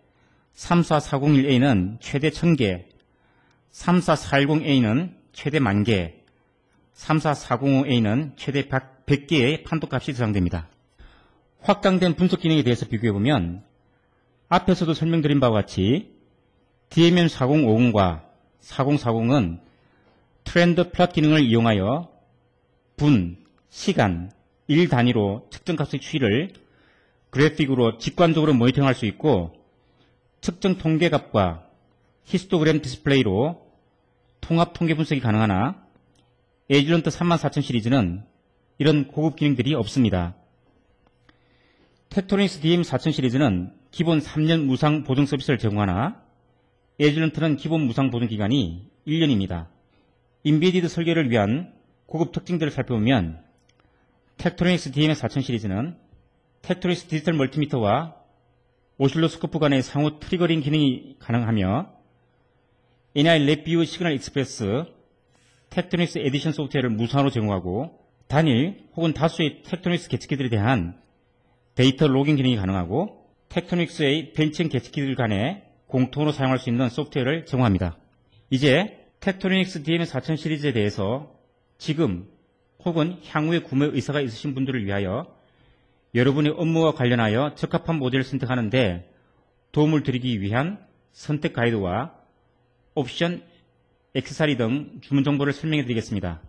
34401A는 최대 1000개, 34410A는 최대 10,000개, 34405A는 최대 100개의 판도값이 저장됩니다. 확장된 분석 기능에 대해서 비교해보면 앞에서도 설명드린 바와 같이 DMM4050과 4040은 트렌드 플롯 기능을 이용하여 분, 시간, 일 단위로 측정값의 추이를 그래픽으로 직관적으로 모니터링할 수 있고 측정 통계값과 히스토그램 디스플레이로 통합 통계 분석이 가능하나 에이즐런트 34000 시리즈는 이런 고급 기능들이 없습니다. 텍토닉스 DM4000 시리즈는 기본 3년 무상 보증 서비스를 제공하나 에이즐런트는 기본 무상 보증 기간이 1년입니다. 인베디드 설계를 위한 고급 특징들을 살펴보면 텍토닉스 DM4000 시리즈는 텍토닉스 디지털 멀티미터와 오실로스코프 간의 상호 트리거링 기능이 가능하며 NI 랩뷰 시그널 익스프레스 텍토닉스 에디션 소프트웨어를 무상으로 제공하고 단일 혹은 다수의 텍토닉스 계측기들에 대한 데이터 로깅 기능이 가능하고 텍토닉스의 벤치형 계측기들 간에 공통으로 사용할 수 있는 소프트웨어를 제공합니다. 이제 텍토닉스 DM4000 시리즈에 대해서 지금 혹은 향후에 구매 의사가 있으신 분들을 위하여 여러분의 업무와 관련하여 적합한 모델을 선택하는 데 도움을 드리기 위한 선택 가이드와 옵션, 액세서리 등 주문 정보를 설명해 드리겠습니다.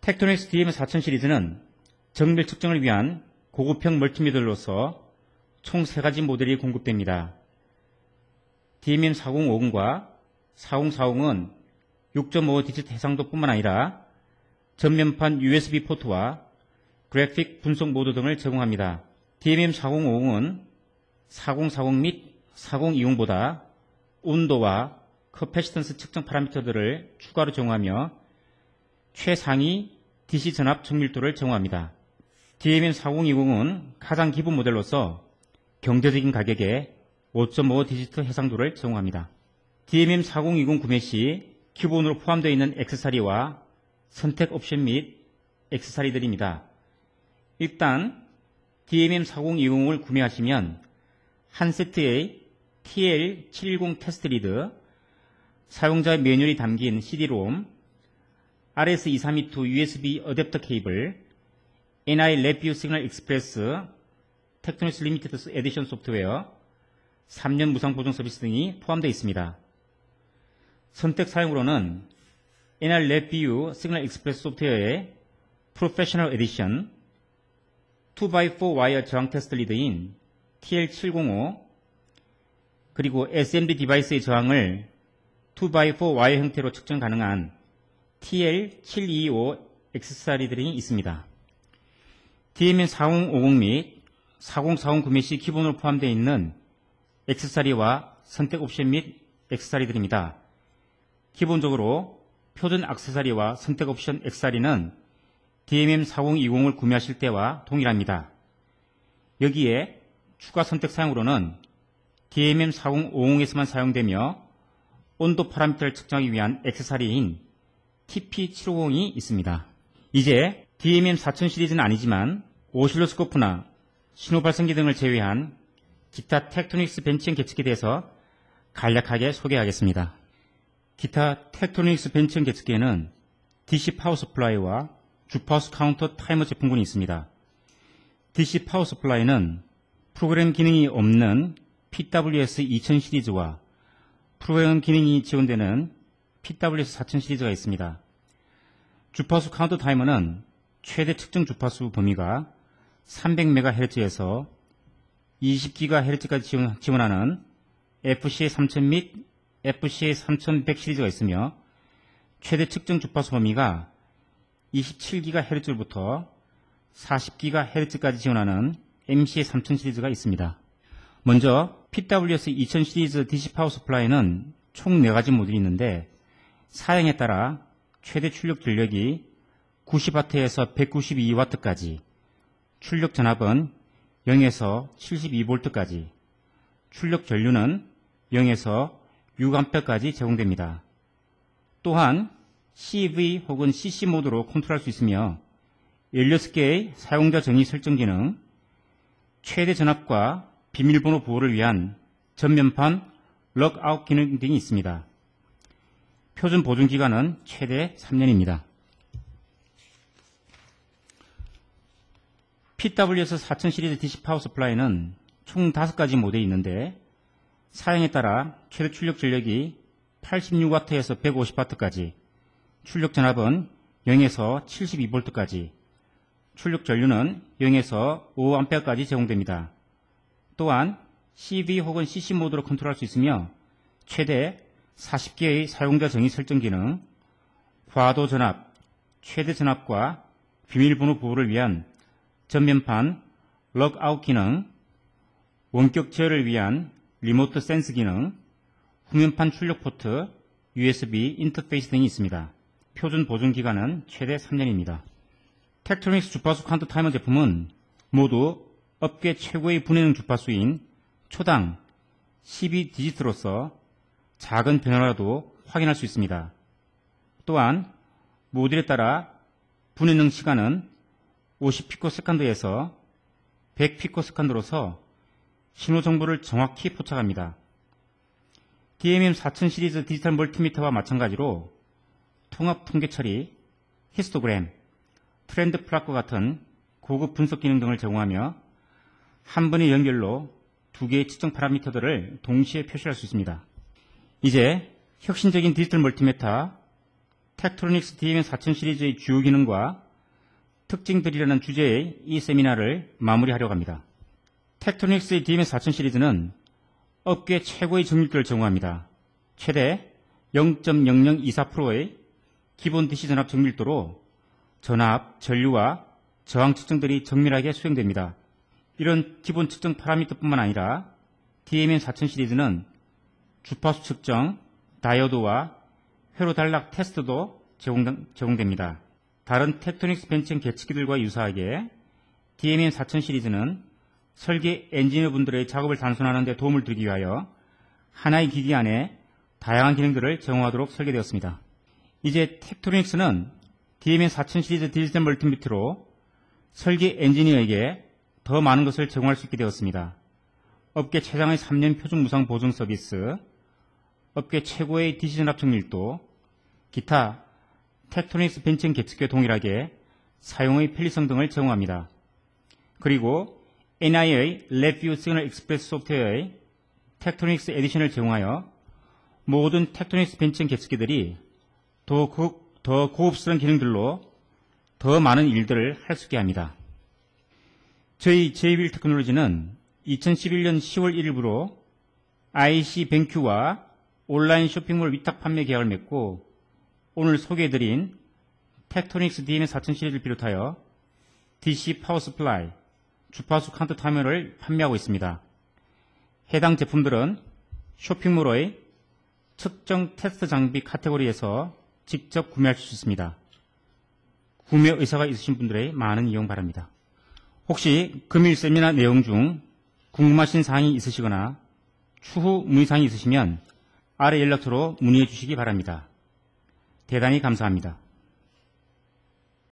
텍토닉스 DM4000 시리즈는 정밀 측정을 위한 고급형 멀티미터로서 총 3가지 모델이 공급됩니다. DMM4050과 4040은 6.5 디지트 해상도뿐만 아니라 전면판 USB 포트와 그래픽 분석 모드 등을 제공합니다. DMM4050은 4040 및 4020보다 온도와 커패시턴스 측정 파라미터들을 추가로 제공하며 최상위 DC 전압 정밀도를 제공합니다. DMM4020은 가장 기본 모델로서 경제적인 가격에 5.5 디지트 해상도를 제공합니다. DMM4020 구매 시 기본으로 포함되어 있는 액세서리와 선택 옵션 및 액세서리들입니다. 일단 DMM4020을 구매하시면 한 세트의 TL710 테스트 리드, 사용자 매뉴얼이 담긴 CD-ROM, RS-232 USB 어댑터 케이블, NI 랩뷰 시그널 익스프레스, 텍토닉스 리미티드 에디션 소프트웨어, 3년 무상 보증 서비스 등이 포함되어 있습니다. 선택 사용으로는 NI 랩뷰 시그널 익스프레스 소프트웨어의 프로페셔널 에디션, 2x4 와이어 저항 테스트 리드인 TL705, 그리고 SMD 디바이스의 저항을 2x4 와이어 형태로 측정 가능한 TL725 액세서리들이 있습니다. DMM4050 및 4040 구매 시 기본으로 포함되어 있는 액세서리와 선택 옵션 및 액세서리들입니다. 기본적으로 표준 액세서리와 선택 옵션 액세서리는 DMM4020을 구매하실 때와 동일합니다. 여기에 추가 선택 사용으로는 DMM4050에서만 사용되며 온도 파라미터를 측정하기 위한 액세서리인 TP750이 있습니다. 이제 DMM4000 시리즈는 아니지만 오실로스코프나 신호 발생기 등을 제외한 기타 텍토닉스 벤치형 계측기에 대해서 간략하게 소개하겠습니다. 기타 텍토닉스 벤치형 계측기에는 DC 파워 서플라이와 주파수 카운터 타이머 제품군이 있습니다. DC 파워 서플라이는 프로그램 기능이 없는 PWS 2000 시리즈와 프로그램 기능이 지원되는 PWS 4000 시리즈가 있습니다. 주파수 카운터 타이머는 최대 측정 주파수 범위가 300MHz에서 20GHz까지 지원하는 FCA 3000 및 FCA 3100 시리즈가 있으며 최대 측정 주파수 범위가 27GHz부터 40GHz까지 지원하는 MCA 3000 시리즈가 있습니다. 먼저 PWS 2000 시리즈 DC 파워 서플라이는 총 4가지 모듈이 있는데 사양에 따라 최대 출력 전력이 90W에서 192W까지, 출력 전압은 0에서 72V까지, 출력 전류는 0에서 6A까지 제공됩니다. 또한 CV 혹은 CC 모드로 컨트롤할 수 있으며 16개의 사용자 정의 설정 기능, 최대 전압과 비밀번호 보호를 위한 전면판 럭아웃 기능 등이 있습니다. 표준 보증 기간은 최대 3년입니다. PWS 4000 시리즈 DC 파워 서플라이는 총 5가지 모델이 있는데 사양에 따라 최대 출력 전력이 86W에서 150W까지, 출력 전압은 0에서 72V까지, 출력 전류는 0에서 5A까지 제공됩니다. 또한 CV 혹은 CC 모드로 컨트롤할 수 있으며 최대 40개의 사용자 정의 설정 기능, 과도 전압, 최대 전압과 비밀번호 보호를 위한 전면판 럭아웃 기능, 원격 제어를 위한 리모트 센스 기능, 후면판 출력 포트, USB 인터페이스 등이 있습니다. 표준 보증 기간은 최대 3년입니다. 텍토닉스 주파수 카운터 타이머 제품은 모두 업계 최고의 분해능 주파수인 초당 12디지트로서 작은 변화라도 확인할 수 있습니다. 또한 모듈에 따라 분해능 시간은 50피코세컨드에서 100피코세컨드로서 신호 정보를 정확히 포착합니다. DMM 4000 시리즈 디지털 멀티미터와 마찬가지로 통합 통계 처리, 히스토그램, 트렌드 플랫과 같은 고급 분석 기능 등을 제공하며 한 번의 연결로 2개의 측정 파라미터들을 동시에 표시할 수 있습니다. 이제 혁신적인 디지털 멀티미터 텍토닉스 DMM 4000 시리즈의 주요 기능과 특징들이라는 주제의 이 세미나를 마무리하려고 합니다. 텍토닉스의 DMM 4000 시리즈는 업계 최고의 정밀도를 제공합니다. 최대 0.0024%의 기본 DC 전압 정밀도로 전압, 전류와 저항 측정들이 정밀하게 수행됩니다. 이런 기본 측정 파라미터뿐만 아니라 DMM 4000 시리즈는 주파수 측정, 다이오드와 회로 단락 테스트도 제공됩니다. 다른 텍토닉스 벤치형 계측기들과 유사하게 DMM 4000 시리즈는 설계 엔지니어분들의 작업을 단순화하는 데 도움을 드리기 위하여 하나의 기기 안에 다양한 기능들을 제공하도록 설계되었습니다. 이제 텍토닉스는 DMM 4000 시리즈 디지털 멀티미터로 설계 엔지니어에게 더 많은 것을 제공할 수 있게 되었습니다. 업계 최장의 3년 표준 무상 보증 서비스, 업계 최고의 DC 전압 정밀도, 기타 텍토닉스 벤치형 계측기와 동일하게 사용의 편리성 등을 제공합니다. 그리고 NI의 LabVIEW 시그널 익스프레스 소프트웨어의 텍토닉스 에디션을 제공하여 모든 텍토닉스 벤치형 계측기들이 더 고급스러운 기능들로 더 많은 일들을 할 수 있게 합니다. 저희 제이빌 테크놀로지는 2011년 10월 1일부로 IC 뱅큐와 온라인 쇼핑몰 위탁 판매 계약을 맺고 오늘 소개해드린 텍토닉스 DMM 4000 시리즈를 비롯하여 DC 파워 서플라이, 주파수 카운터 타이머를 판매하고 있습니다. 해당 제품들은 쇼핑몰의 측정 테스트 장비 카테고리에서 직접 구매할 수 있습니다. 구매 의사가 있으신 분들의 많은 이용 바랍니다. 혹시 금일 세미나 내용 중 궁금하신 사항이 있으시거나 추후 문의사항이 있으시면 아래 연락처로 문의해 주시기 바랍니다. 대단히 감사합니다.